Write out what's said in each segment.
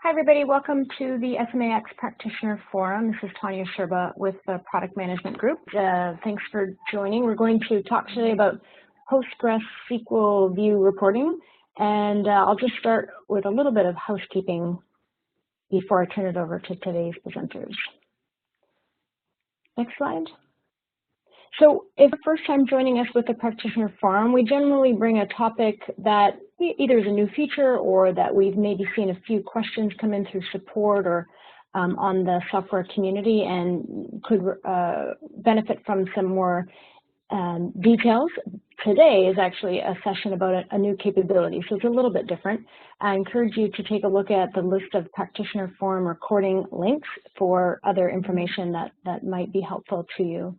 Hi, everybody. Welcome to the SMAX Practitioner Forum. This is Tanya Sherba with the Product Management Group. Thanks for joining. We're going to talk today about PostgreSQL view reporting, and I'll just start with a little bit of housekeeping before I turn it over to today's presenters. Next slide. So if the first time joining us with the Practitioner Forum, we generally bring a topic that either is a new feature or that we've maybe seen a few questions come in through support or on the software community and could benefit from some more details. Today is actually a session about a new capability, so it's a little bit different. I encourage you to take a look at the list of Practitioner Forum recording links for other information that might be helpful to you.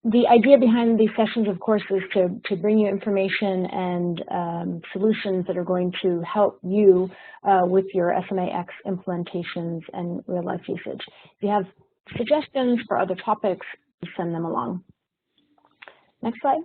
The idea behind these sessions, of course, is to bring you information and solutions that are going to help you with your SMAX implementations and real-life usage. If you have suggestions for other topics, send them along. Next slide.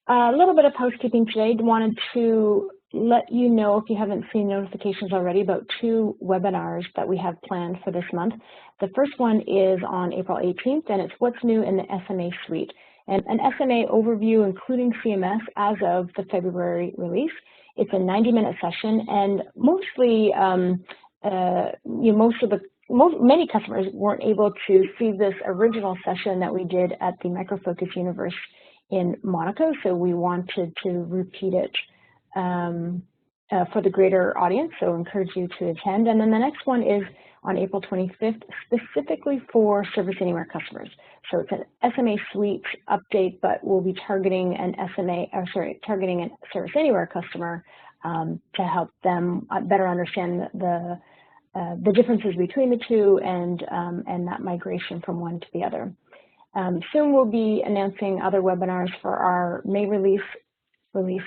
A little bit of housekeeping today. Wanted to let you know, if you haven't seen notifications already, about two webinars that we have planned for this month. The first one is on April 18th, and it's What's New in the SMA Suite, and an SMA overview including CMS as of the February release. It's a 90-minute session, and mostly, many customers weren't able to see this original session that we did at the Micro Focus Universe in Monaco, so we wanted to repeat it for the greater audience, so encourage you to attend. And then the next one is on April 25th, specifically for Service Anywhere customers. So it's an SMA Suite update, but we'll be targeting a Service Anywhere customer to help them better understand the differences between the two and that migration from one to the other. Soon we'll be announcing other webinars for our May release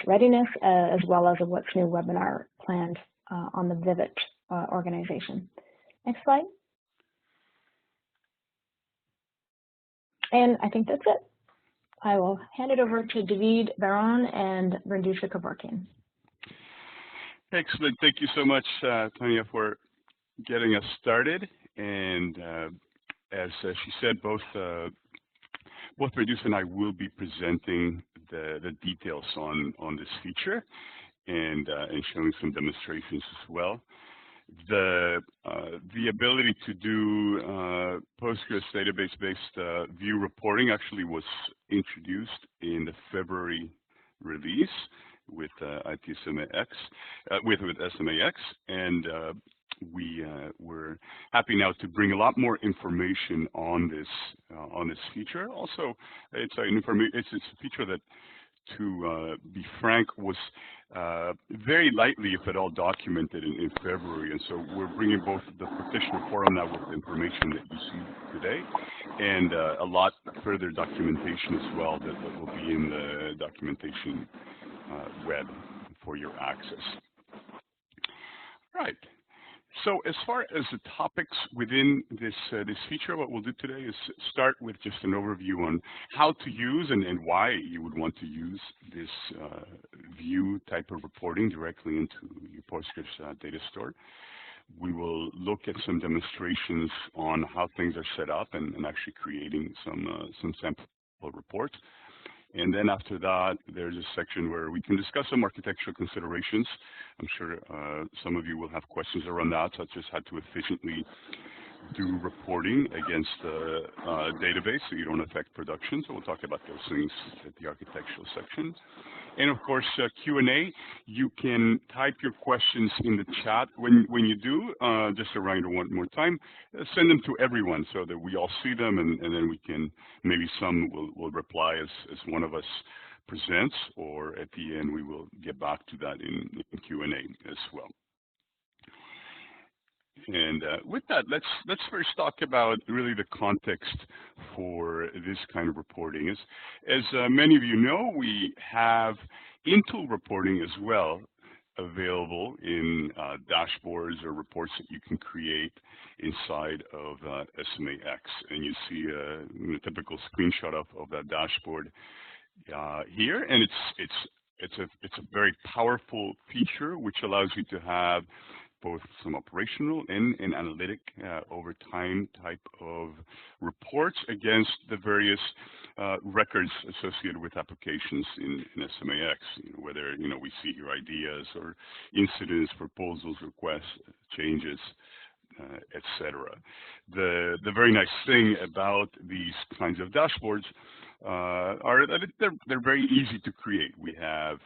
readiness, as well as a What's New webinar planned on the Vivid organization. Next slide. And I think that's it. I will hand it over to David Baron and Brindusha Kevorkian. Excellent. Thank you so much, Tanya, for getting us started. And as she said, both Brindusha and I will be presenting the details on this feature and showing some demonstrations as well. The ability to do Postgres database-based view reporting actually was introduced in the February release with SMAX, and we're happy now to bring a lot more information on this feature. Also, it's a feature that, to be frank, was very lightly, if at all, documented in February, and so we're bringing both the Practitioner Forum now with the information that you see today, and a lot further documentation as well that will be in the documentation web for your access. Right. So as far as the topics within this feature, what we'll do today is start with just an overview on how to use and why you would want to use this view type of reporting directly into your Postgres data store. We will look at some demonstrations on how things are set up and actually creating some sample reports. And then after that, there's a section where we can discuss some architectural considerations. I'm sure some of you will have questions around that, such as how to efficiently do reporting against the database so you don't affect production. So we'll talk about those things at the architectural section. And of course, Q&A, you can type your questions in the chat. When you do, just a reminder one more time, send them to everyone so that we all see them, and then we can, maybe some will reply as one of us presents, or at the end we will get back to that in Q&A as well. And with that, let's first talk about really the context for this kind of reporting. As many of you know, we have in-tool reporting as well available in dashboards or reports that you can create inside of SMAX. And you see a typical screenshot of that dashboard here, and it's it's a very powerful feature which allows you to have both some operational and analytic over time type of reports against the various records associated with applications in SMAX, whether we see here ideas or incidents, proposals, requests, changes, etc. The very nice thing about these kinds of dashboards are that they're very easy to create. We have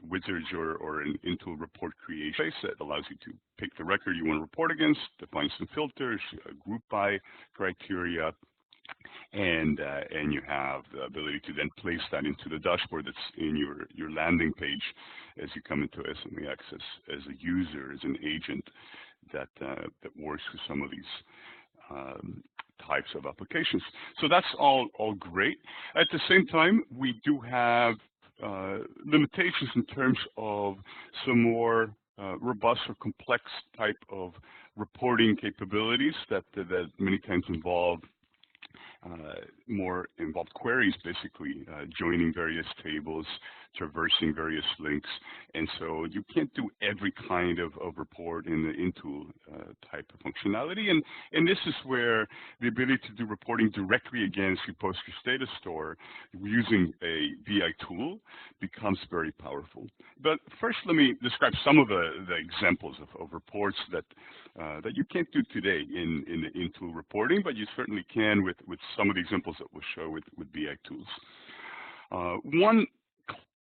wizards or an into report creation space that allows you to pick the record you want to report against, define some filters, group by criteria, and you have the ability to then place that into the dashboard that's in your landing page as you come into SMAX as a user, as an agent that works with some of these types of applications. So that's all great. At the same time, we do have limitations in terms of some more robust or complex type of reporting capabilities that many times involve more involved queries, basically joining various tables, traversing various links, and so you can't do every kind of report in the into type of functionality, and this is where the ability to do reporting directly against your Postgres data store using a BI tool becomes very powerful. But first, let me describe some of the examples of reports that you can't do today in the into reporting, but you certainly can with some of the examples that we'll show with BI tools. One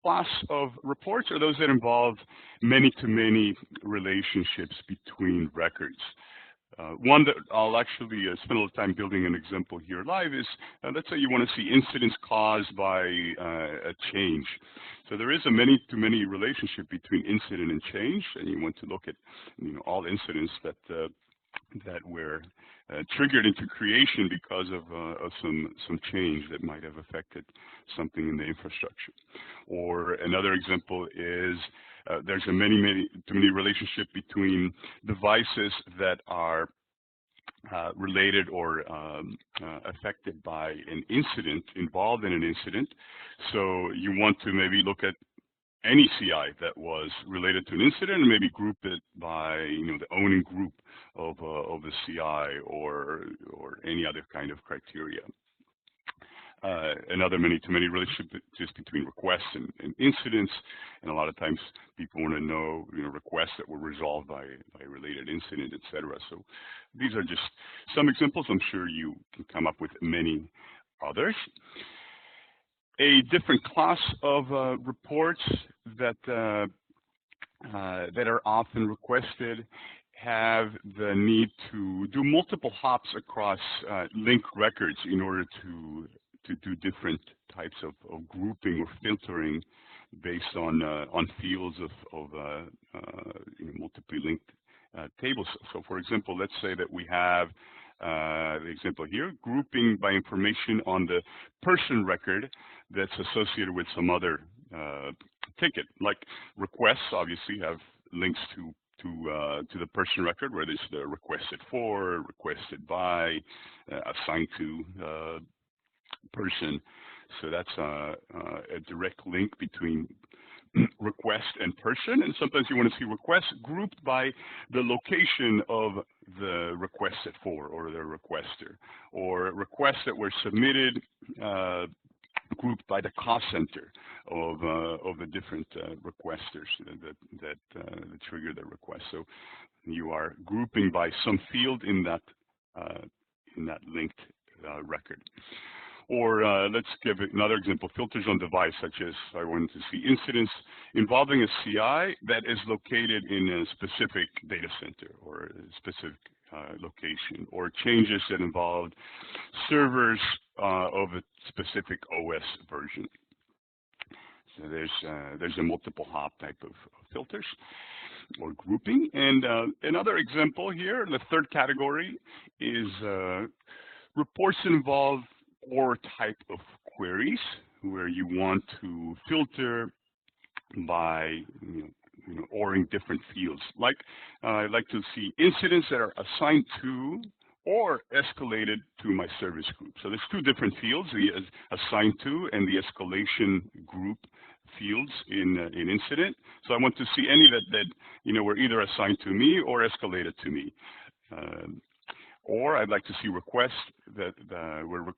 class of reports are those that involve many-to-many relationships between records. One that I'll actually spend a little time building an example here live is, let's say you want to see incidents caused by a change. So there is a many-to-many relationship between incident and change, and you want to look at all incidents that were triggered into creation because of some change that might have affected something in the infrastructure. Or another example is there's a many-to-many relationship between devices that are related or affected by an incident, involved in an incident. So you want to maybe look at any CI that was related to an incident and maybe group it by the owning group of the CI or any other kind of criteria. Another many-to-many relationship just between requests and incidents, and a lot of times people want to know requests that were resolved by a related incident, etc. So these are just some examples. I'm sure you can come up with many others. A different class of reports that are often requested have the need to do multiple hops across linked records in order to do different types of grouping or filtering based on fields of multiply linked tables. So for example, let's say that we have the example here, grouping by information on the person record that's associated with some other ticket. Like requests obviously have links to the person record, where there's the requested for, requested by, assigned to person. So that's a direct link between request and person, and sometimes you want to see requests grouped by the location of the requested for or the requester, or requests that were submitted grouped by the cost center of the different requesters that trigger the request. So you are grouping by some field in that linked record. Or let's give another example, filters on device, such as I wanted to see incidents involving a CI that is located in a specific data center or a specific location, or changes that involved servers of a specific OS version. So there's a multiple hop type of filters or grouping. And another example here, the third category, is reports that involve or type of queries, where you want to filter by oring different fields. Like I'd like to see incidents that are assigned to or escalated to my service group. So there's two different fields, the assigned to and the escalation group fields in incident. So I want to see any that were either assigned to me or escalated to me. Or I'd like to see requests that were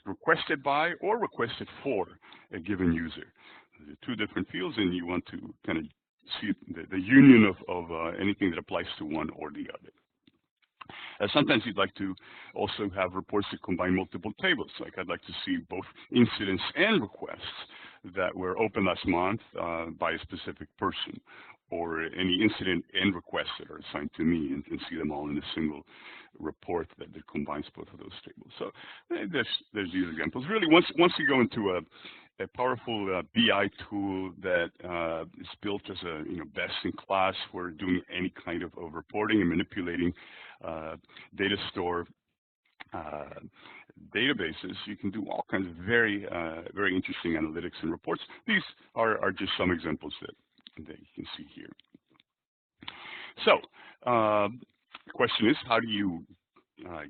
requested by or requested for a given user. These are two different fields, and you want to kind of see the union of anything that applies to one or the other. Sometimes you'd like to also have reports that combine multiple tables. Like I'd like to see both incidents and requests that were opened last month by a specific person, or any incident and requests that are assigned to me, and see them all in a single report that combines both of those tables. So there's these examples. Really, once you go into a powerful BI tool that is built as a best in class for doing any kind of reporting and manipulating data store databases, you can do all kinds of very interesting analytics and reports. These are just some examples that you can see here. So the question is, how do you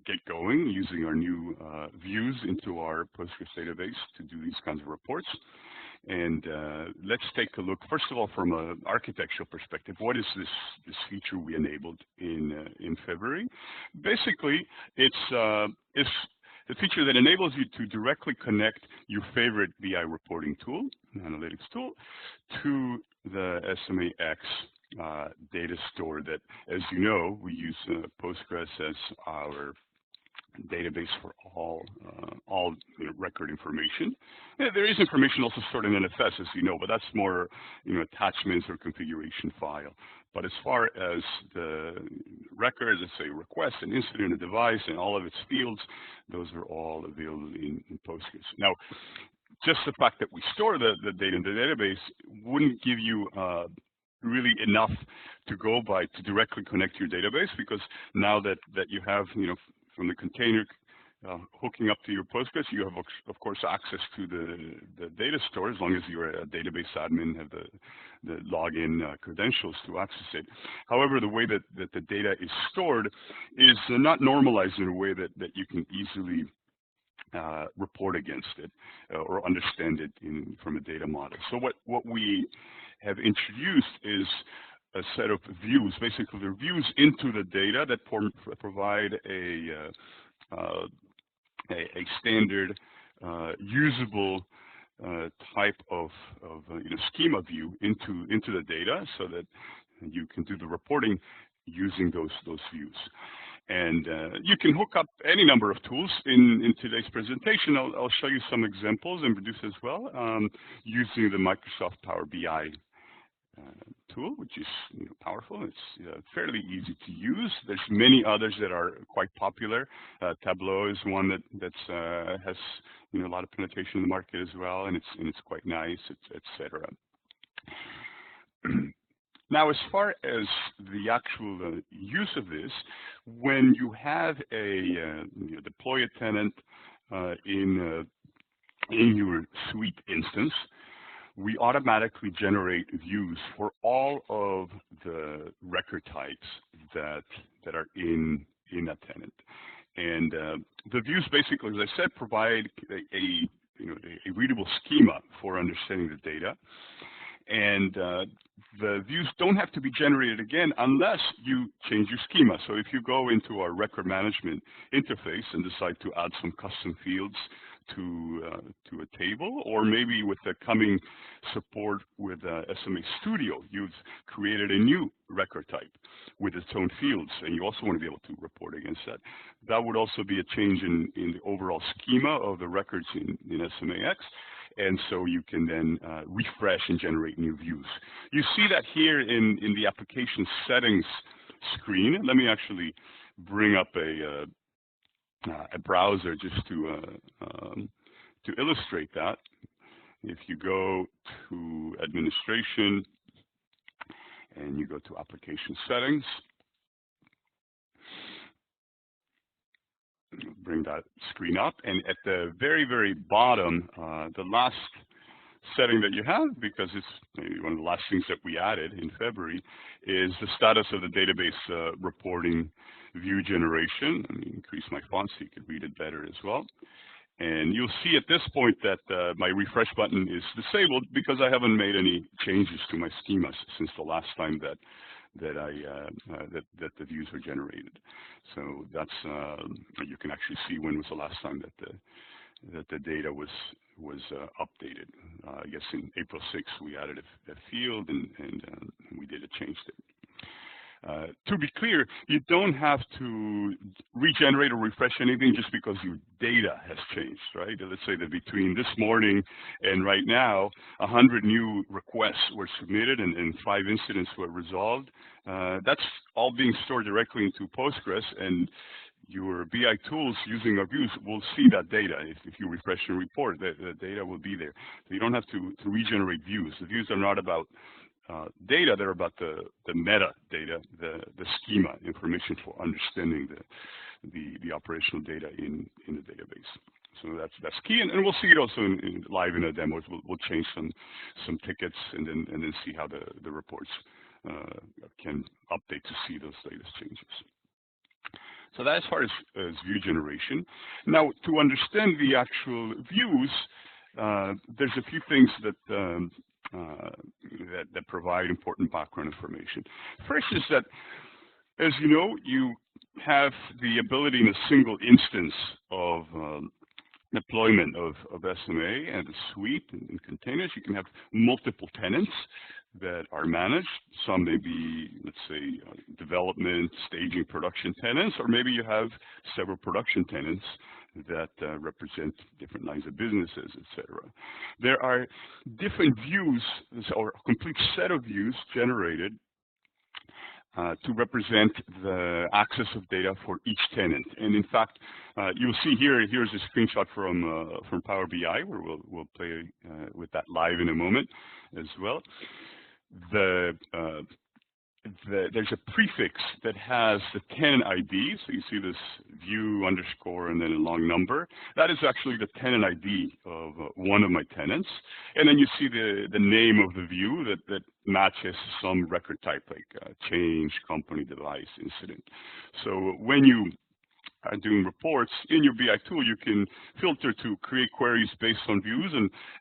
get going using our new views into our Postgres database to do these kinds of reports? And let's take a look, first of all, from an architectural perspective. What is this feature we enabled in February? Basically, it's a feature that enables you to directly connect your favorite BI reporting tool, analytics tool, to the SMAX data store that, as you know, we use Postgres as our database for all record information. There is information also stored in NFS, as you know, but that's more attachments or configuration file. But as far as the records, let's say request, an incident, a device, and all of its fields, those are all available in Postgres. Now, just the fact that we store the data in the database wouldn't give you really enough to go by to directly connect to your database, because now that you have from the container hooking up to your Postgres, you have of course access to the data store, as long as you're a database admin, have the login credentials to access it. However, the way that the data is stored is not normalized in a way that you can easily report against it or understand it from a data model. So what we have introduced is a set of views, basically the views into the data that provide a standard usable type of schema view into the data, so that you can do the reporting using those views. And you can hook up any number of tools. In today's presentation, I'll show you some examples and produce as well using the Microsoft Power BI tool, which is powerful. It's fairly easy to use. There's many others that are quite popular. Tableau is one that has a lot of penetration in the market as well, and it's quite nice, etc. Now, as far as the actual use of this, when you have a deploy a tenant in your suite instance, we automatically generate views for all of the record types that are in that tenant. And the views basically, as I said, provide a readable schema for understanding the data. And the views don't have to be generated again unless you change your schema. So if you go into our record management interface and decide to add some custom fields to a table, or maybe with the coming support with SMA Studio, you've created a new record type with its own fields, and you also want to be able to report against that. That would also be a change in the overall schema of the records in SMAX. And so you can then refresh and generate new views. You see that here in the application settings screen. Let me actually bring up a browser just to illustrate that. If you go to administration and you go to application settings, bring that screen up, and at the very bottom, the last setting that you have, because it's maybe one of the last things that we added in February, is the status of the database reporting view generation. Let me increase my font so you can read it better as well. And you'll see at this point that my refresh button is disabled because I haven't made any changes to my schemas since the last time that the views were generated. So that's you can actually see when was the last time that the data was updated. I guess in April 6th we added a field and we did a change there. To be clear, you don't have to regenerate or refresh anything just because your data has changed, right? Let's say that between this morning and right now, 100 new requests were submitted and 5 incidents were resolved. That's all being stored directly into Postgres, and your BI tools using our views will see that data. If you refresh and report, the data will be there. So you don't have to regenerate views. The views are not about data, they're about the metadata, the schema information for understanding the operational data in the database. So that's key, and we'll see it also live in the demos. We'll change some tickets and then see how the reports can update to see those latest changes. So that's as far as view generation. Now, to understand the actual views, there's a few things that provide important background information. First is that, as you know, you have the ability in a single instance of deployment of SMA and a suite and containers. You can have multiple tenants that are managed. Some may be, let's say, development, staging, production tenants, or maybe you have several production tenants that represent different lines of businesses, etc. There are different views, or a complete set of views generated to represent the access of data for each tenant. And in fact, you'll see here's a screenshot from Power BI, where we'll play with that live in a moment as well. There's a prefix that has the tenant ID, so you see this view underscore and then a long number. That is actually the tenant ID of one of my tenants. And then you see the name of the view that matches some record type, like change, company, device, incident. So when you are doing reports in your BI tool, you can filter to create queries based on views,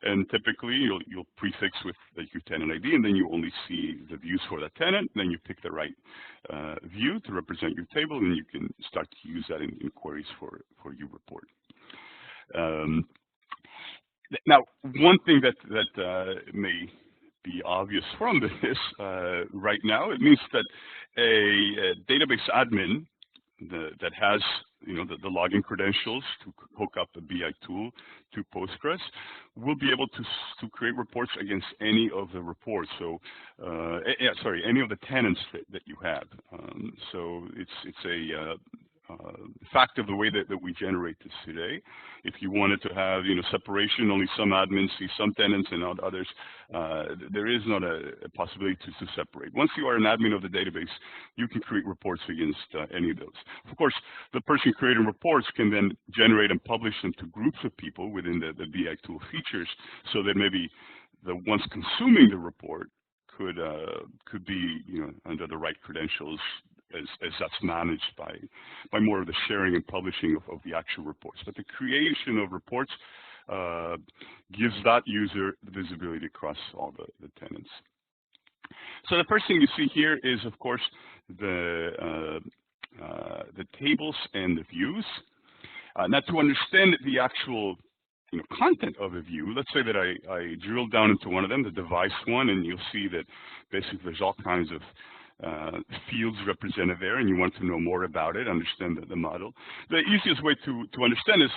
and typically you'll prefix with your tenant ID, and then you only see the views for that tenant. Then you pick the right view to represent your table, and you can start to use that in queries for your report. Now, one thing that may be obvious from this right now, it means that a database admin that has the login credentials to hook up the BI tool to Postgres will be able to create reports against any of the reports. So, any of the tenants that you have. So it's a fact of the way that we generate this today. If you wanted to have separation, only some admins see some tenants and not others, there is not a possibility to separate. Once you are an admin of the database, you can create reports against any of those. Of course, the person creating reports can then generate and publish them to groups of people within the BI tool features, so that maybe the ones consuming the report could be under the right credentials, as that's managed by more of the sharing and publishing of the actual reports. But the creation of reports gives that user the visibility across all the tenants. So the first thing you see here is, of course, the tables and the views. Now, to understand the actual content of a view, let's say that I drill down into one of them, the device one, and you'll see that basically there's all kinds of fields represented there, and you want to know more about it, understand the model. The easiest way to understand this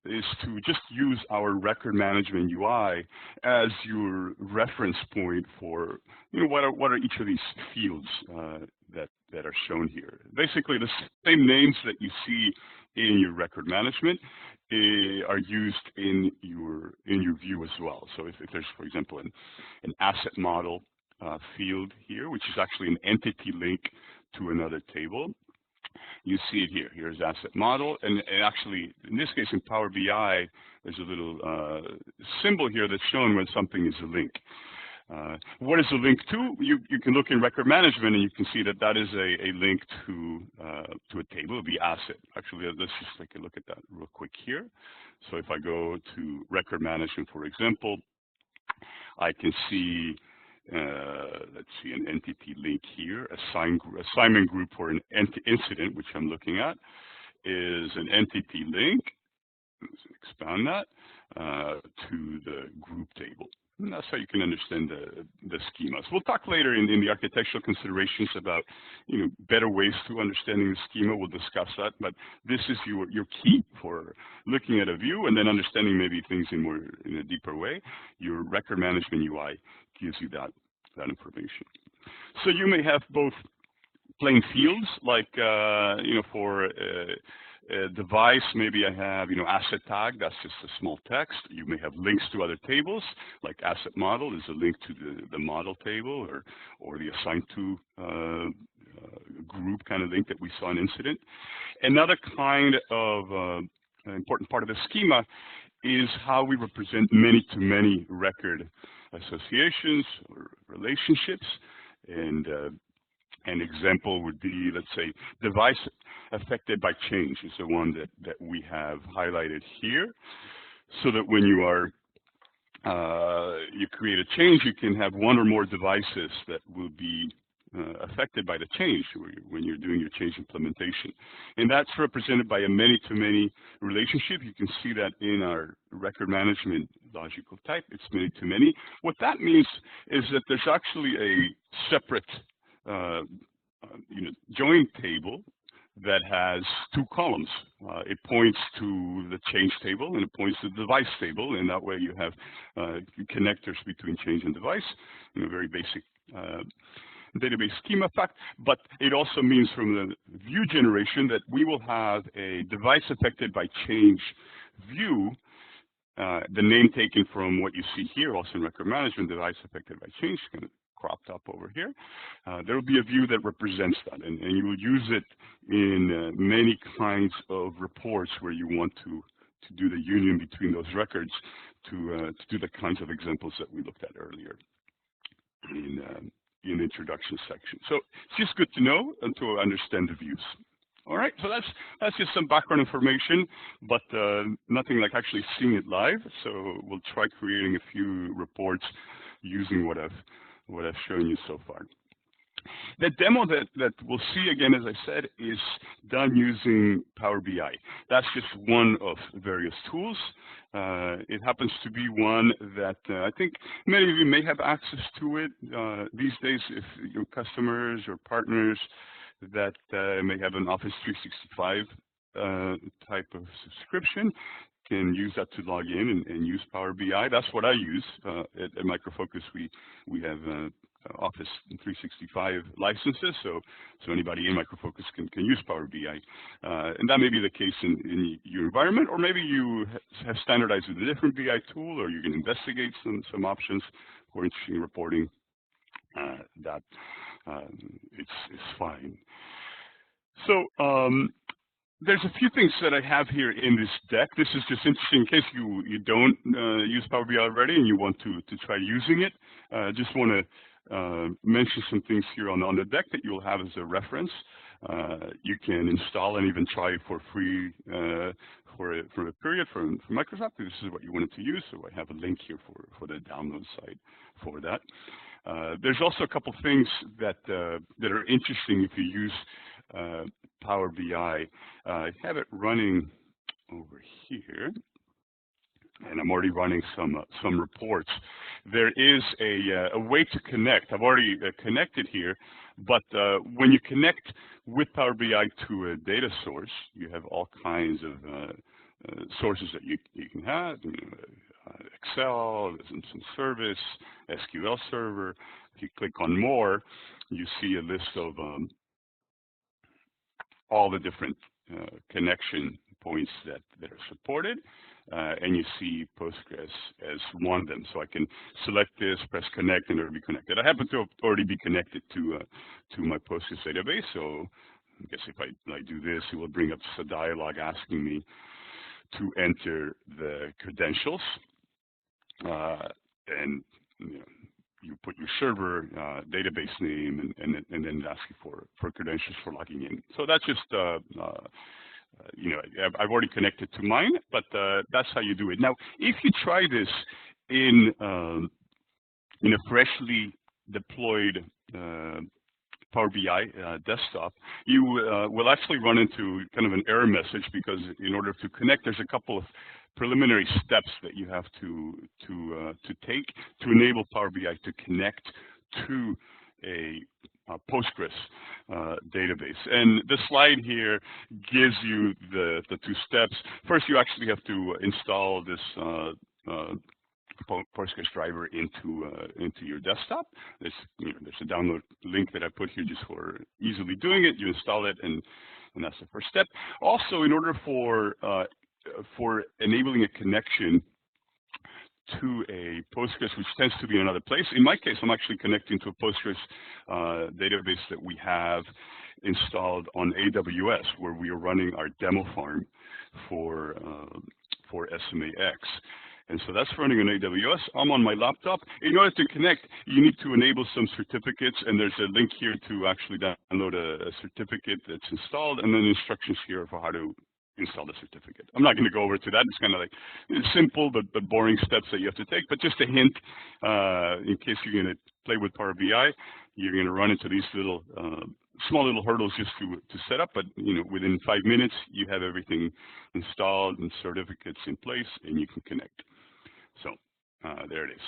is to just use our record management UI as your reference point for what are each of these fields that are shown here. Basically, the same names that you see in your record management are used in your view as well. So if there's, for example, an asset model field here, which is actually an entity link to another table, you see it here. Here's asset model, and actually, in this case, in Power BI, there's a little symbol here that's shown when something is a link. What is a link to? You can look in record management and you can see that that is a link to a table, the asset. Actually, let's just take a look at that real quick here. So if I go to record management, for example, I can see, let's see, an entity link here, assignment group for an incident, which I'm looking at, is an entity link. Let's expand that to the group table. And that's how you can understand the schemas. We'll talk later in the architectural considerations about better ways to understanding the schema. We'll discuss that, but this is your key for looking at a view and then understanding maybe things in a deeper way. Your record management UI gives you that information. So you may have both plain fields like for a device, maybe I have, asset tag, that's just a small text. You may have links to other tables, like asset model is a link to the model table or the assigned to group kind of link that we saw in incident. Another kind of important part of the schema is how we represent many-to-many record associations or relationships. And an example would be, let's say, device affected by change is the one that we have highlighted here, so that when you are you create a change, you can have one or more devices that will be affected by the change when you're doing your change implementation. And that's represented by a many-to-many relationship. You can see that in our record management logical type. It's many-to-many. What that means is that there's actually a separate join table that has two columns. It points to the change table and it points to the device table, and that way you have connectors between change and device. Very basic database schema fact, but it also means from the view generation that we will have a device affected by change view, the name taken from what you see here, also in record management, device affected by change, kind of cropped up over here. There will be a view that represents that, and you will use it in many kinds of reports where you want to do the union between those records to do the kinds of examples that we looked at earlier in the introduction section. So it's just good to know and to understand the views. All right, so that's just some background information, but nothing like actually seeing it live. So we'll try creating a few reports using what I've shown you so far. The demo that we'll see, again, as I said, is done using Power BI. That's just one of various tools. It happens to be one that I think many of you may have access to it these days if your customers or partners that may have an Office 365 type of subscription can use that to log in and use Power BI. That's what I use. At Micro Focus, we have Office 365 licenses, so anybody in Micro Focus can use Power BI. And that may be the case in your environment, or maybe you have standardized with a different BI tool, or you can investigate some options for interesting reporting. That it's fine. So there's a few things that I have here in this deck. This is just interesting in case you don't use Power BI already and you want to try using it. Just want to mention some things here on the deck that you'll have as a reference. You can install and even try it for free for a period from Microsoft. This is what you wanted to use, so I have a link here for the download site for that. There's also a couple things that are interesting if you use Power BI. I have it running over here, and I'm already running some reports. There is a way to connect. I've already connected here, but when you connect with Power BI to a data source, you have all kinds of sources that you can have. Excel, some service, SQL Server. If you click on more, you see a list of all the different connection points that are supported, and you see Postgres as one of them. So I can select this, press connect, and it'll be connected. I happen to already be connected to my Postgres database, so I guess if I do this, it will bring up a dialog asking me to enter the credentials, and you put your server database name, and then it asks you for credentials for logging in. So that's just I've already connected to mine, but that's how you do it. Now, if you try this in a freshly deployed Power BI desktop, you will actually run into kind of an error message, because in order to connect, there's a couple of preliminary steps that you have to take to enable Power BI to connect to a Postgres database. And the slide here gives you the two steps. First, you actually have to install this Postgres driver into your desktop. There's a download link that I put here just for easily doing it. You install it, and that's the first step. Also, in order for enabling a connection to a Postgres, which tends to be in another place. In my case, I'm actually connecting to a Postgres database that we have installed on AWS, where we are running our demo farm for SMAX. And so that's running on AWS. I'm on my laptop. In order to connect, you need to enable some certificates, and there's a link here to actually download a certificate that's installed, and then instructions here for how to install the certificate. I'm not going to go over to that. It's kind of like simple but boring steps that you have to take. But just a hint, in case you're going to play with Power BI, you're going to run into these little small little hurdles just to set up. But within 5 minutes, you have everything installed and certificates in place, and you can connect. So there it is.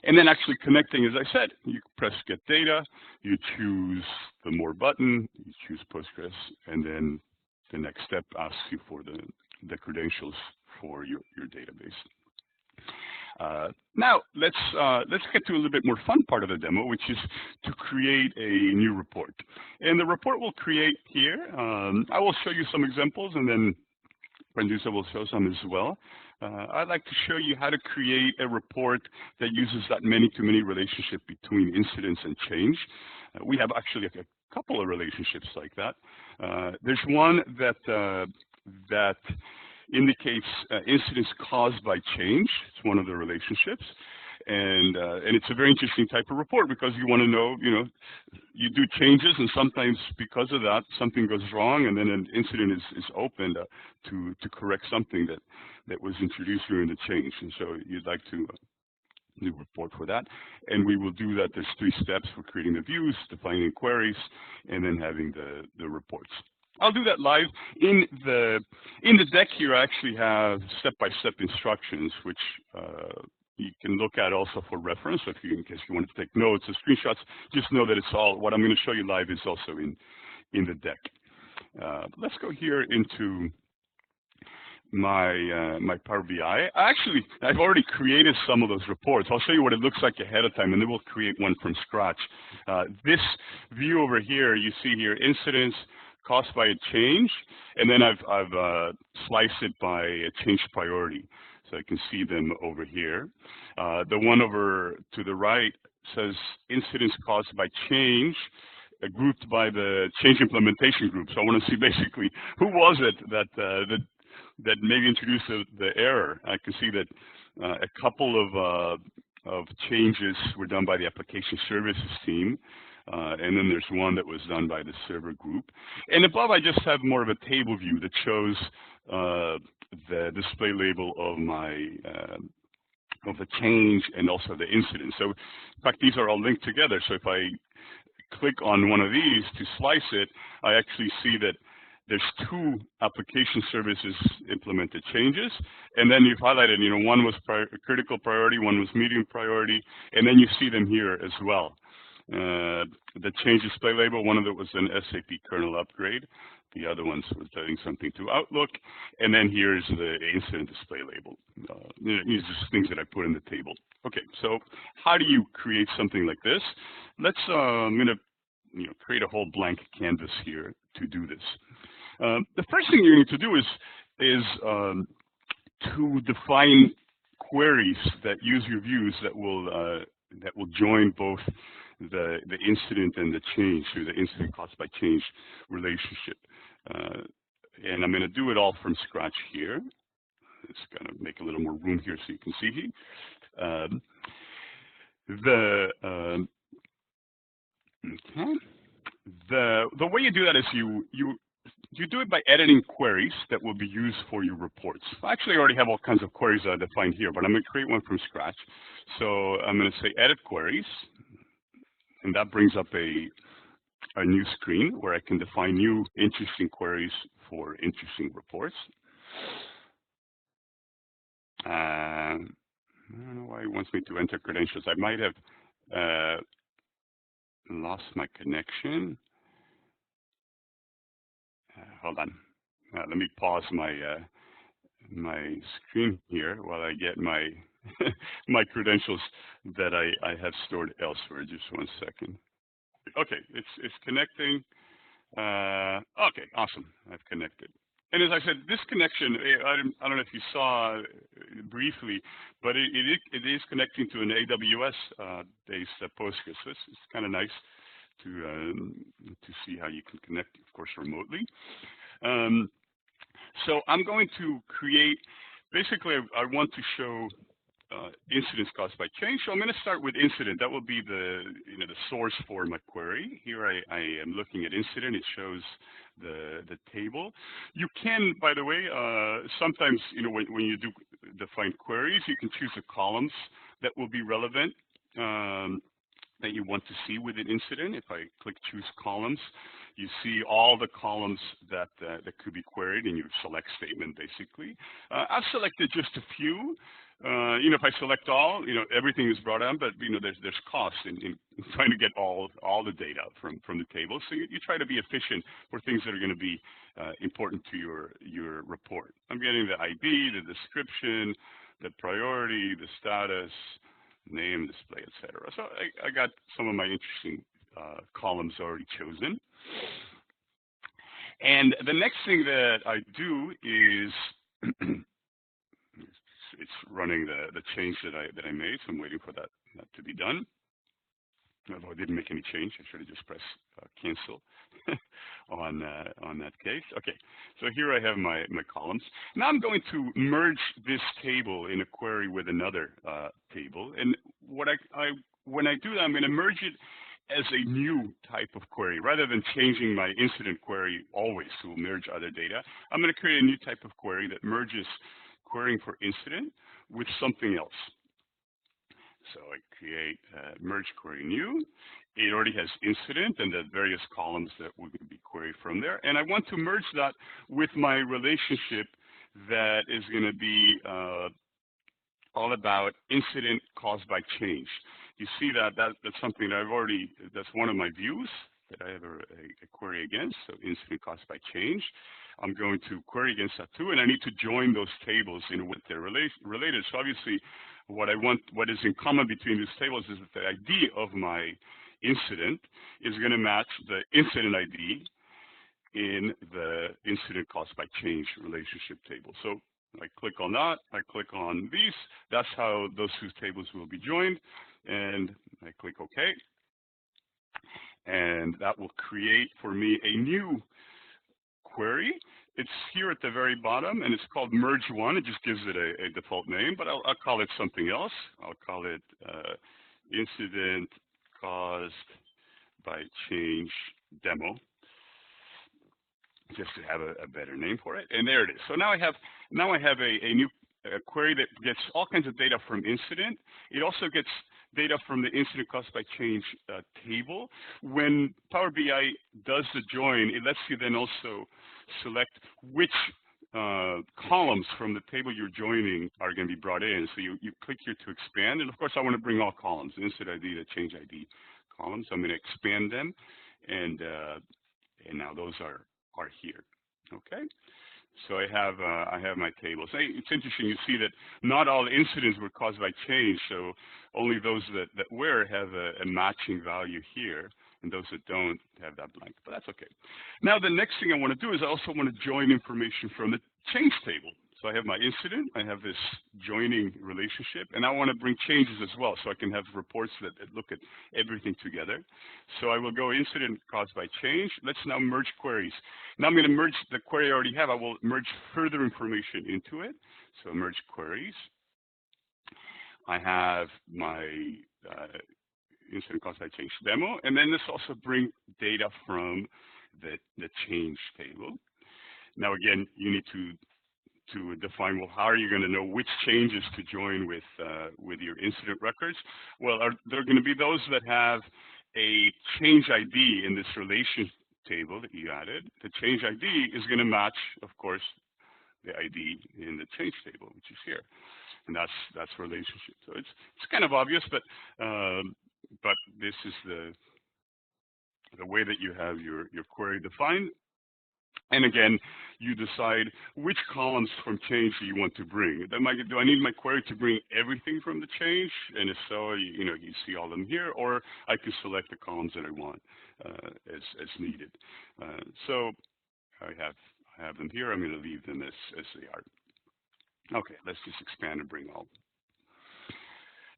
And then actually connecting, as I said, you press Get Data, you choose the More button, you choose Postgres, and then the next step asks you for the credentials for your database. Now let's get to a little bit more fun part of the demo, which is to create a new report. And the report we'll create here, I will show you some examples, and then Brandusa will show some as well. I'd like to show you how to create a report that uses that many-to-many relationship between incidents and change. We have actually a couple of relationships like that. There's one that indicates incidents caused by change. It's one of the relationships, and it's a very interesting type of report, because you want to know, you do changes, and sometimes because of that something goes wrong, and then an incident is opened to correct something that was introduced during the change. And so you'd like to new report for that, and we will do that. There's 3 steps for creating the views, defining queries, and then having the reports. I'll do that live. In the deck here, I actually have step-by-step instructions, which you can look at also for reference. So in case you want to take notes or screenshots, just know that it's all, what I'm going to show you live is also in the deck. Let's go here into my Power BI. I've already created some of those reports. I'll show you what it looks like ahead of time, and then we'll create one from scratch. This view over here, you see here, incidents caused by a change, and then I've sliced it by a change priority, so I can see them over here. The one over to the right says incidents caused by change, grouped by the change implementation group. So I want to see basically who was it that maybe introduced the error. I can see that a couple of changes were done by the application services team, and then there's one that was done by the server group. And above, I just have more of a table view that shows the display label of my of the change and also the incident. So in fact, these are all linked together. So if I click on one of these to slice it, I actually see that there's 2 application services implemented changes, and then you've highlighted, one was critical priority, one was medium priority, and then you see them here as well. The change display label, one of it was an SAP kernel upgrade, the other ones was doing something to Outlook, and then here's the incident display label. These are just things that I put in the table. Okay, so how do you create something like this? I'm going to create a whole blank canvas here to do this. The first thing you need to do is to define queries that use your views that will join both the incident and the change through the incident caused by change relationship. And I'm going to do it all from scratch here. Let's kind of make a little more room here so you can see here. Okay. The way you do that is you do it by editing queries that will be used for your reports. Actually, I already have all kinds of queries defined here, but I'm going to create one from scratch. So I'm going to say edit queries, and that brings up a new screen where I can define new interesting queries for interesting reports. I don't know why it wants me to enter credentials. I might have lost my connection. Hold on. Let me pause my screen here while I get my my credentials that I have stored elsewhere. Just one second. Okay, it's connecting. Okay, awesome. I've connected. And as I said, this connection, I don't know if you saw briefly, but it is connecting to an AWS-based Postgres. So it's kind of nice to see how you can connect, of course, remotely. So I'm going to create, basically, I want to show incidents caused by change. So I'm going to start with incident. That will be the source for my query. Here I am looking at incident. It shows the table. You can, by the way, sometimes when you do define queries, you can choose the columns that will be relevant. That you want to see with an incident. If I click choose columns, you see all the columns that could be queried in your select statement, basically. I've selected just a few. If I select all, everything is brought on, but there's cost in trying to get all the data from the table. So you try to be efficient for things that are going to be important to your report. I'm getting the ID, the description, the priority, the status, name, display, etc. So I got some of my interesting columns already chosen. And the next thing that I do is it's running the change that I made. So I'm waiting for that to be done. Although I didn't make any change, I should have just pressed cancel on that case. Okay, so here I have my columns. Now I'm going to merge this table in a query with another table. And when I do that, I'm going to merge it as a new type of query. Rather than changing my incident query always to merge other data, I'm going to create a new type of query that merges querying for incident with something else. So I create merge query new. It already has incident and the various columns that would be queried from there. And I want to merge that with my relationship that is going to be all about incident caused by change. You see that's something that that's one of my views that I have a query against, so incident caused by change. I'm going to query against that too, and I need to join those tables in what they're related. So obviously, what is in common between these tables is that the ID of my incident is going to match the incident ID in the incident caused by change relationship table. So I click on that, I click on these, that's how those two tables will be joined, and I click OK. And that will create for me a new query. It's here at the very bottom, and it's called merge one. It just gives it a default name, but I'll call it something else. I'll call it incident caused by change demo, just to have a better name for it. And there it is. So now I have a new query that gets all kinds of data from incident. It also gets data from the incident caused by change table. When Power BI does the join, it lets you then also select which columns from the table you're joining are going to be brought in. So you click here to expand, and of course I want to bring all columns, the incident ID, the change ID columns. So I'm going to expand them, and now those are here. Okay. So I have my tables. It's interesting. You see that not all incidents were caused by change, so only those that were have a matching value here, and those that don't have that blank. But that's okay. Now the next thing I want to do is I also want to join information from the change table. So I have my incident, I have this joining relationship, and I want to bring changes as well, so I can have reports that look at everything together. So I will go incident caused by change. Let's now merge queries. Now I'm going to merge the query I already have. I will merge further information into it. So merge queries. I have my incident cost by change demo, and then this also bring data from the change table. Now again, you need to define, well, how are you going to know which changes to join with your incident records? Well, there going to be those that have a change ID in this relation table that you added? The change ID is going to match, of course, the ID in the change table, which is here, and that's relationship. So it's kind of obvious, but this is the way that you have your query defined. And again, you decide which columns from change do you want to bring. Do I need my query to bring everything from the change? And if so, you see all of them here, or I can select the columns that I want as needed. So I have them here. I'm going to leave them as they are. Okay, let's just expand and bring all.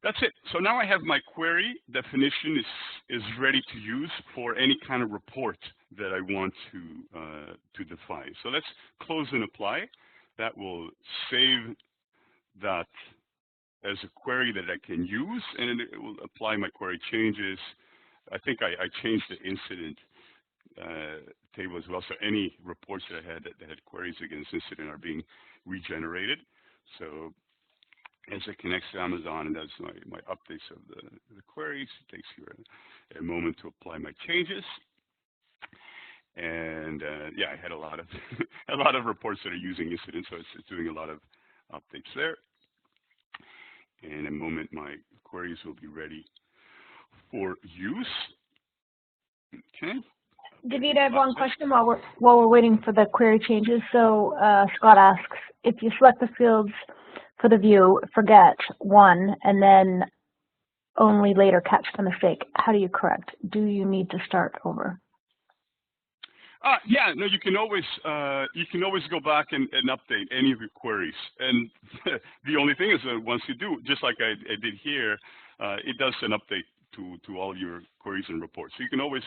That's it. So now I have my query definition is ready to use for any kind of report that I want to define. So let's close and apply. That will save that as a query that I can use, and it will apply my query changes. I think I changed the incident table as well. So any reports that I had that had queries against incident are being regenerated. So as it connects to Amazon and does my updates of the queries, it takes you a moment to apply my changes. And yeah, I had a lot of a lot of reports that are using incidents, so it's doing a lot of updates there. In a moment, my queries will be ready for use. Okay. David, I have one question while we're waiting for the query changes. So Scott asks, if you select the fields for the view, forget one, and then only later catch the mistake, how do you correct? Do you need to start over? Yeah, no, you can always go back and update any of your queries. And the only thing is that once you do, just like I did here, it does an update to all your queries and reports. So you can always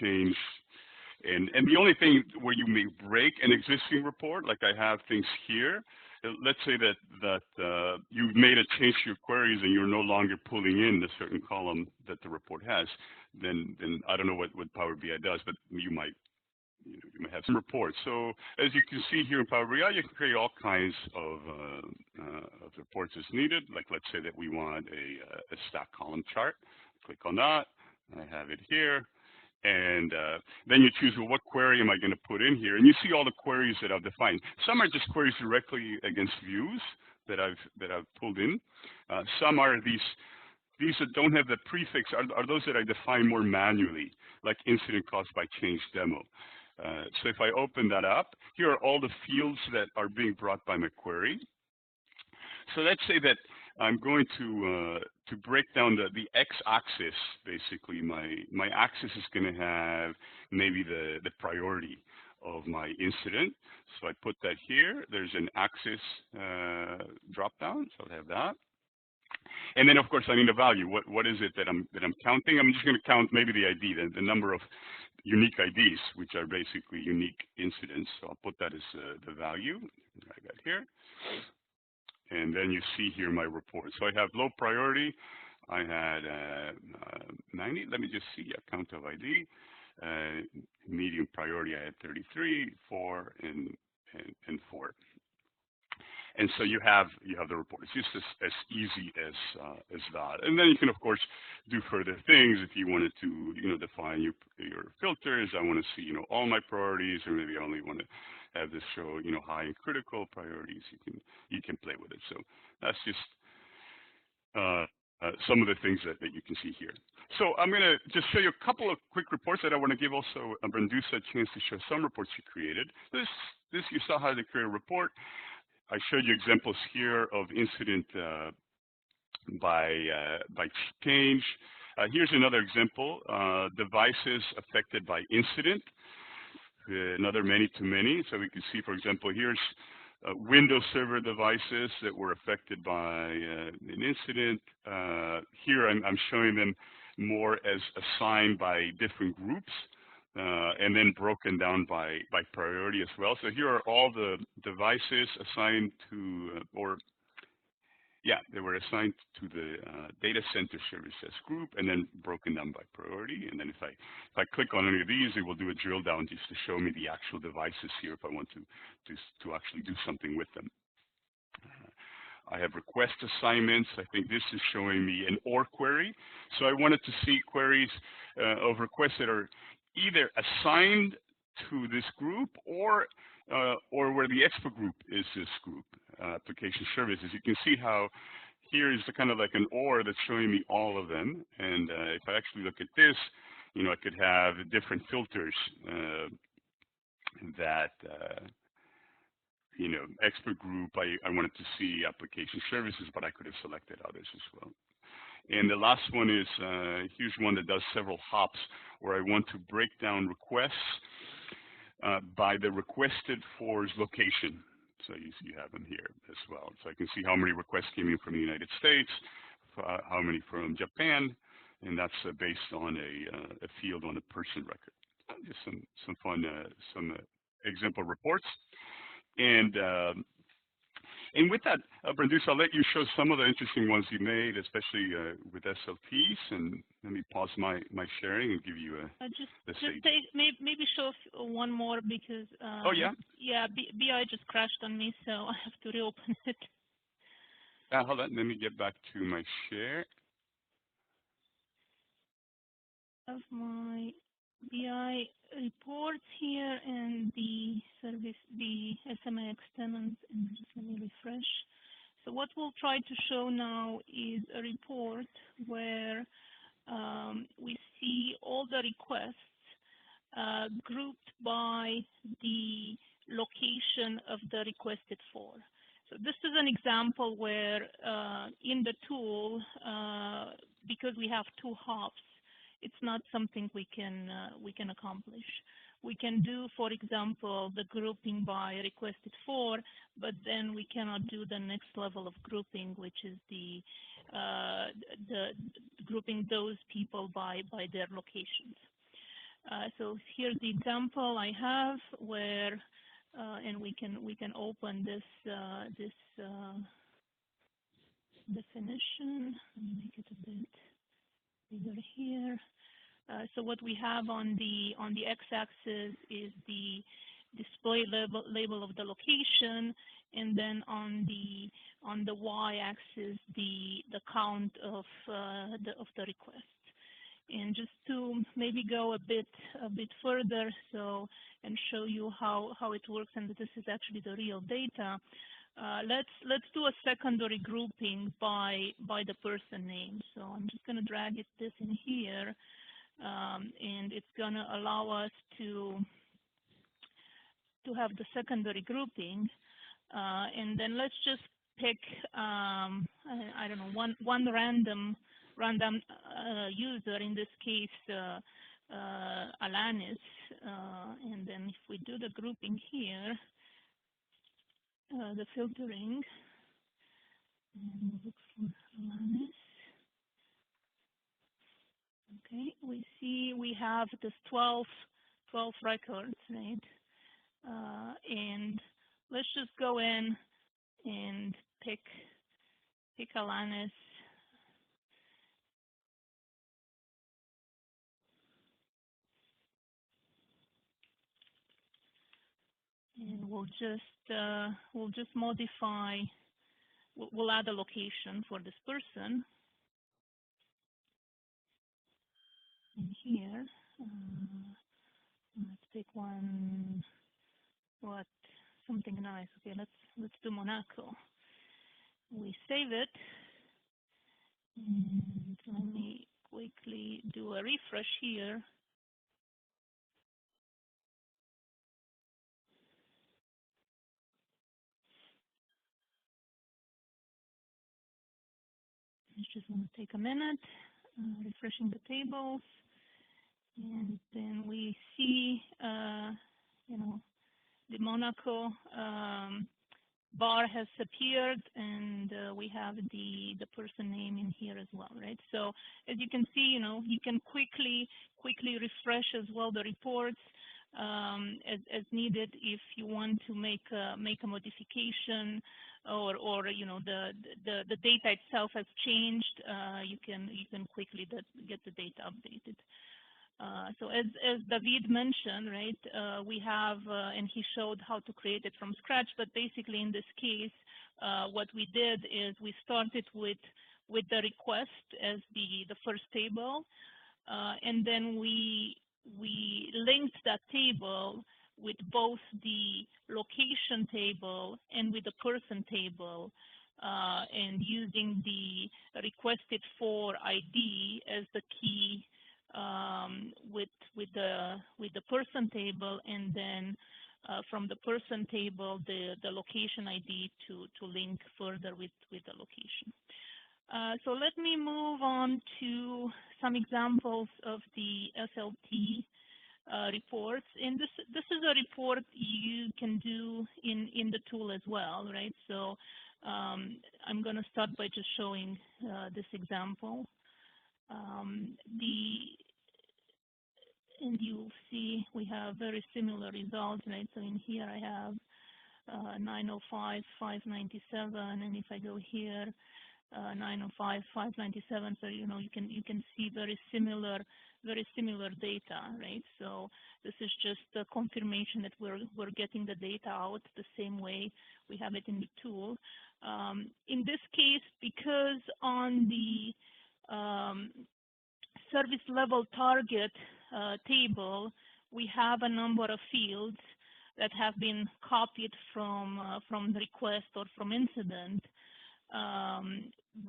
change. And the only thing where you may break an existing report, like I have things here, let's say that you've made a change to your queries and you're no longer pulling in the certain column that the report has, then I don't know what Power BI does, but you might have some reports. So as you can see here in Power BI, you can create all kinds of reports as needed. Like let's say that we want a stack column chart. Click on that. I have it here. And then you choose, well, what query am I going to put in here? And you see all the queries that I've defined. Some are just queries directly against views that I've pulled in. Some are these that don't have the prefix are those that I define more manually, like incident caused by change demo. So if I open that up, here are all the fields that are being brought by my query. So let's say that I'm going to break down the x-axis. Basically, my axis is going to have maybe the priority of my incident. So I put that here. There's an axis drop down, so I'll have that. And then, of course, I need a value. What is it that I'm counting? I'm just going to count maybe the ID, the number of unique IDs, which are basically unique incidents. So I'll put that as the value. I got here. And then you see here my report. So I have low priority. I had 90. Let me just see a count of ID. Medium priority, I had 33, 4, and 4. And so you have the report. It's just as easy as that. And then you can, of course, do further things if you wanted to, define your filters. I want to see, all my priorities, or maybe I only want to have this show, high and critical priorities. You can play with it. So that's just some of the things that you can see here. So I'm going to just show you a couple of quick reports that I want to give also Brandusa a chance to show some reports she created. This you saw how to create a report. I showed you examples here of incident by change. Here's another example, devices affected by incident, another many-to-many. So we can see, for example, here's Windows Server devices that were affected by an incident. Here I'm showing them more as assigned by different groups. And then broken down by priority as well. So here are all the devices assigned to, or Yeah, they were assigned to the data center services group and then broken down by priority. And then if I click on any of these, it will do a drill down just to show me the actual devices here if I want to actually do something with them. I have request assignments. I think this is showing me an OR query. So I wanted to see queries of requests that are either assigned to this group or where the expert group is this group, application services. You can see how here is kind of like an OR that's showing me all of them. And if I actually look at this, I could have different filters that expert group, I wanted to see application services, but I could have selected others as well. And the last one is, here's one that does several hops where I want to break down requests by the requested for's location. So you have them here as well. So I can see how many requests came in from the United States, how many from Japan, and that's based on a field on a person record. Just some fun, some example reports. And with that, Brandusa, I'll let you show some of the interesting ones you made, especially with SLPs. And let me pause my sharing and give you maybe show one more because oh yeah, BI just crashed on me, so I have to reopen it. Hold on, let me get back to my share. Of my BI reports here and the service, the SMAX tenants, and just let me refresh. So what we'll try to show now is a report where we see all the requests grouped by the location of the requested for. So this is an example where in the tool, because we have two hops, it's not something we can accomplish. We can do, for example, the grouping by requested for, but then we cannot do the next level of grouping, which is the grouping those people by their locations. So here's the example I have where, and we can open this definition. Let me make it a bit bigger here. So what we have on the x-axis is the display label of the location, and then on the y-axis the count of the request. And just to maybe go a bit further, and show you how it works, and that this is actually the real data. Let's do a secondary grouping by the person name. So I'm just going to drag this in here, and it's going to allow us to have the secondary grouping, and then let's just pick I don't know, one random user, in this case Alanis, and then if we do the grouping here, the filtering, and we'll look for Alanis. Okay, we see we have this 12 records, right? And let's just go in and pick Alanis. And we'll just modify. We'll add a location for this person. In here, let's pick one. Something nice. Okay, let's do Monaco. We save it, and let me quickly do a refresh here. It's just going to take a minute, refreshing the tables, and then we see, the Monaco bar has appeared, and we have the person name in here as well, right? So as you can see, you can quickly refresh as well the reports. as needed. If you want to make a modification, or the data itself has changed, you can quickly get the data updated. So as David mentioned, right, we have, and he showed how to create it from scratch, but basically in this case, what we did is we started with the request as the first table, and then we linked that table with both the location table and with the person table, and using the requested for ID as the key with the person table, and then from the person table the location ID to link further with the location. So let me move on to some examples of the SLT reports, and this is a report you can do in the tool as well, right? So I'm going to start by just showing this example. And you'll see we have very similar results, right? So in here I have 905, 597, and if I go here, 905, 597. So you can see very similar data, right? So this is just a confirmation that we're getting the data out the same way we have it in the tool. In this case, because on the service level target table, we have a number of fields that have been copied from the request or from incident.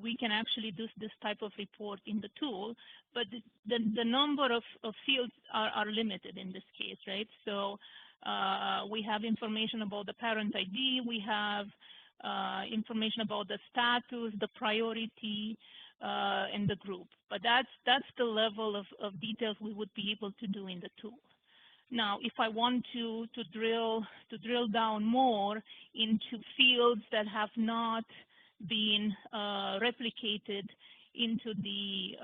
We can actually do this type of report in the tool, but the number of fields are limited in this case, right? So we have information about the parent ID, we have information about the status, the priority, and the group. But that's the level of details we would be able to do in the tool. Now, if I want to drill down more into fields that have not been replicated into the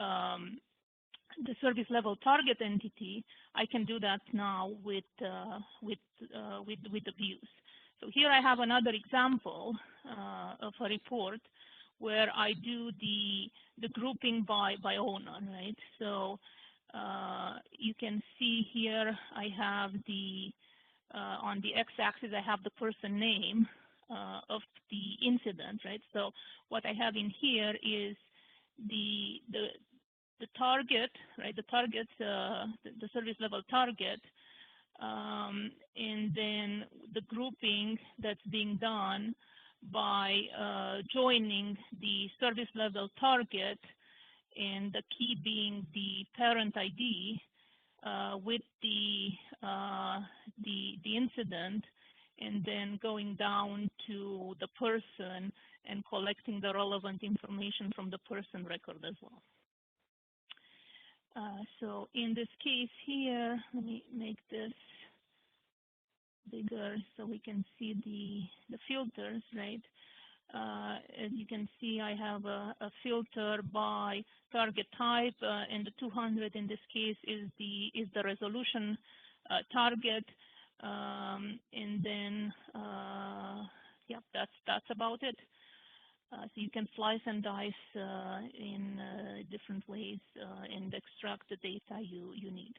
service level target entity, I can do that now with the views. So here I have another example of a report where I do the grouping by owner, right? So you can see here I have on the x-axis I have the person name of the incident, right? So what I have in here is the target, right? The target, the service level target, and then the grouping that's being done by joining the service level target, and the key being the parent ID with the incident, and then going down to the person and collecting the relevant information from the person record as well. So in this case here, let me make this bigger so we can see the filters, right? As you can see, I have a filter by target type, and the 200 in this case is the resolution target, and then yeah, that's about it. So you can slice and dice in different ways and extract the data you need.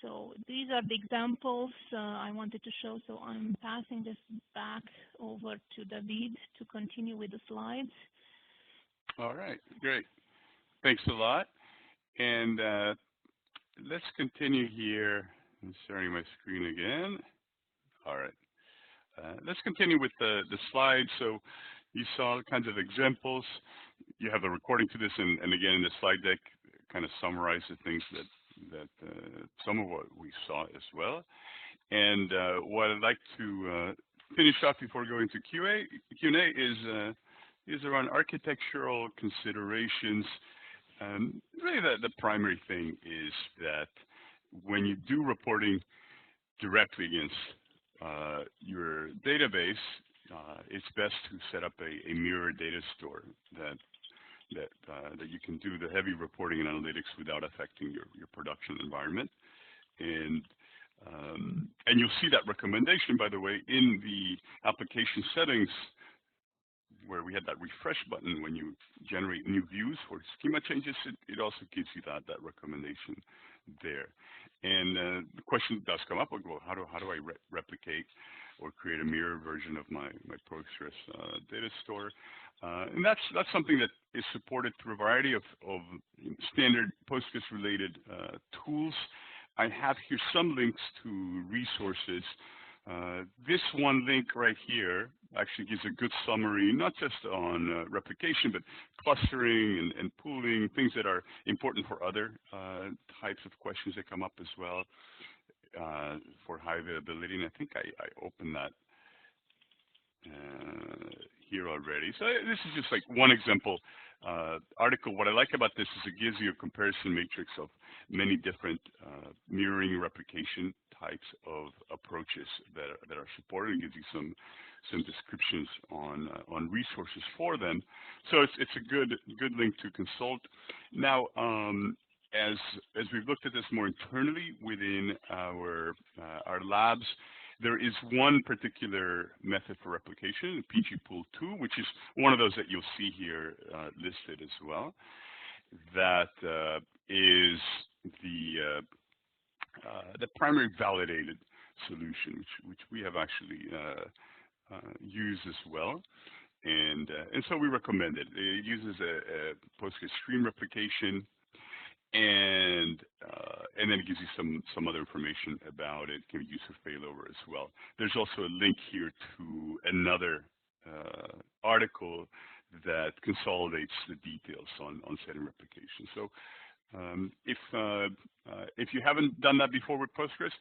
So these are the examples I wanted to show. So I'm passing this back over to David to continue with the slides. All right, great. Thanks a lot. And let's continue here. I'm sharing my screen again. All right. Let's continue with the slides. So you saw all kinds of examples. You have a recording to this, and again, in the slide deck, kind of summarize the things that some of what we saw as well. And what I'd like to finish off before going to Q&A is around architectural considerations. Really, the primary thing is that when you do reporting directly against your database, it's best to set up a mirror data store that you can do the heavy reporting and analytics without affecting your production environment. And And you'll see that recommendation, by the way, in the application settings where we had that refresh button when you generate new views for schema changes. It also gives you that recommendation there. And the question does come up, well, how do I replicate or create a mirror version of my Postgres data store? And that's something that is supported through a variety of standard Postgres-related tools. I have here some links to resources. This one link right here actually gives a good summary, not just on replication, but clustering and pooling, things that are important for other types of questions that come up as well for high availability. And I think I opened that here already. So this is just like one example article. What I like about this is it gives you a comparison matrix of many different mirroring replication types of approaches that are supported. It gives you some descriptions on resources for them. So it's a good link to consult. Now, as we've looked at this more internally within our labs, there is one particular method for replication, pgpool2, which is one of those that you'll see here listed as well. That is the primary validated solution, which we have actually used as well. And so we recommend it. It uses a Postgres stream replication, and then it gives you some other information about it. It can be used for failover as well. There's also a link here to another article that consolidates the details on setting replication. So if you haven't done that before with Postgres,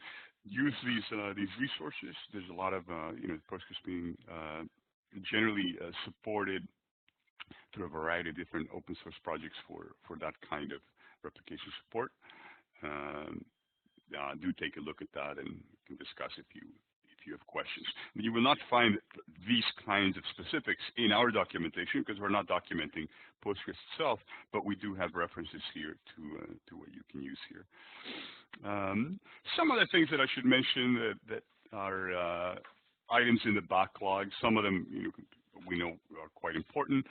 use these resources. There's a lot of Postgres being generally supported through a variety of different open source projects for that kind of replication support. Do take a look at that and can discuss if you have questions. You will not find these kinds of specifics in our documentation because we're not documenting Postgres itself, but we do have references here to what you can use here. Some other things that I should mention that are items in the backlog. Some of them we know are quite important.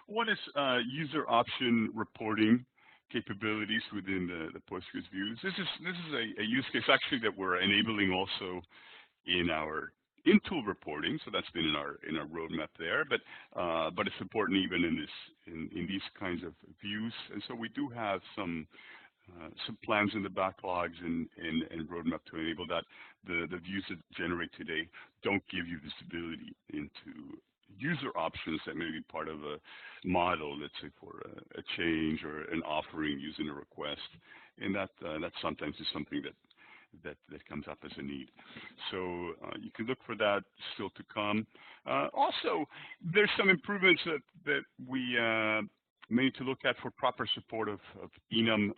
One is user option reporting capabilities within the Postgres views. This is a use case actually that we're enabling also in our in-tool reporting. So that's been in our roadmap there, but it's important even in these kinds of views. And so we do have some plans in the backlogs and roadmap to enable that. The views that generate today don't give you visibility into user options that may be part of a model, let's say for a change or an offering using a request, and that sometimes is something that comes up as a need. So you can look for that still to come. Also, there's some improvements that we may need to look at for proper support of enum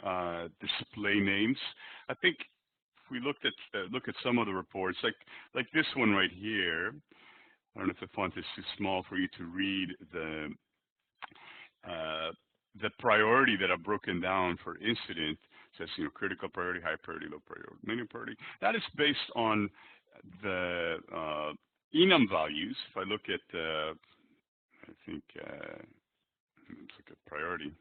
display names. I think if we look at some of the reports, like this one right here. I don't know if the font is too small for you to read the priority that are broken down for incident. It says critical priority, high priority, low priority, medium priority. That is based on the enum values. If I look at I think let's look at priority.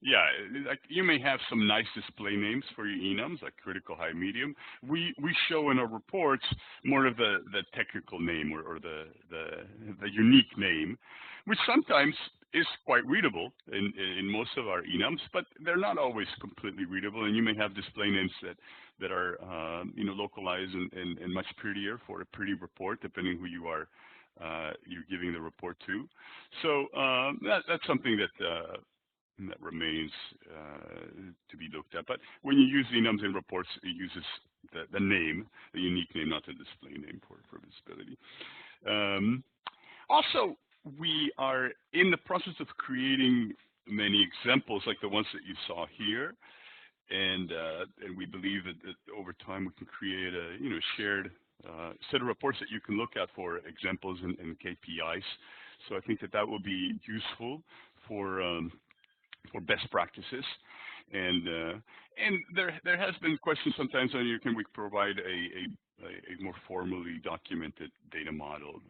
Yeah, like you may have some nice display names for your enums, like critical, high, medium. We show in our reports more of the technical name or the unique name, which sometimes is quite readable in most of our enums, but they're not always completely readable. And you may have display names that are localized and much prettier for a pretty report, depending who you are you're giving the report to. So that's something that remains to be looked at. But when you use enums in reports, it uses the name, the unique name, not the display name for visibility. Also, we are in the process of creating many examples like the ones that you saw here. And we believe that over time we can create a shared set of reports that you can look at for examples and KPIs. So I think that will be useful for or best practices. And there has been questions sometimes on can we provide a more formally documented data model,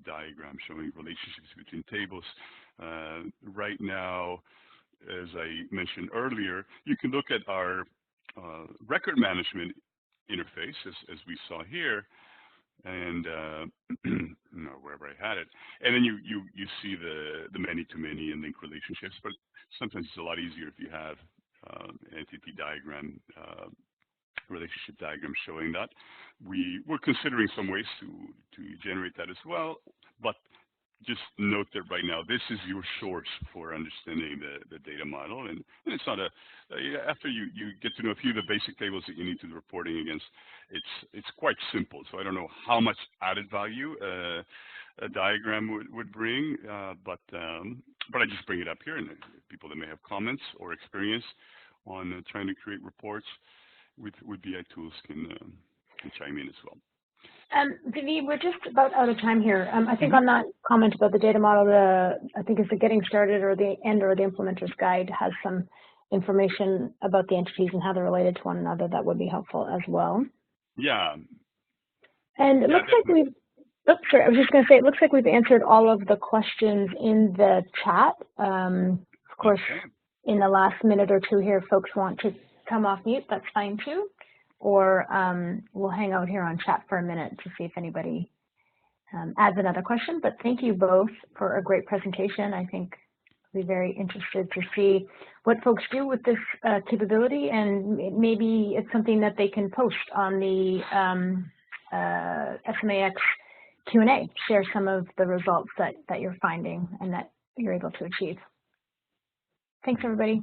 diagram showing relationships between tables. Right now, as I mentioned earlier, you can look at our record management interface as we saw here, and wherever I had it, and then you see the many-to-many and link relationships. But sometimes it's a lot easier if you have entity diagram, relationship diagram showing that. We're considering some ways to generate that as well, but just note that right now this is your source for understanding the data model, and it's not after you get to know a few of the basic tables that you need to do reporting against, it's quite simple. So I don't know how much added value a diagram would bring, but I just bring it up here, and people that may have comments or experience on trying to create reports with BI tools can chime in as well. Vivi, we're just about out of time here. I think on that comment about the data model, I think it's the getting started or the end or the implementer's guide has some information about the entities and how they're related to one another that would be helpful as well. Yeah. And it looks like we've, I was just going to say, it looks like we've answered all of the questions in the chat. Of course, in the last minute or two here, folks want to come off mute, that's fine too. Or we'll hang out here on chat for a minute to see if anybody adds another question. But thank you both for a great presentation. I think we'll be very interested to see what folks do with this capability, and maybe it's something that they can post on the SMAX Q&A, share some of the results that you're finding and that you're able to achieve. Thanks, everybody.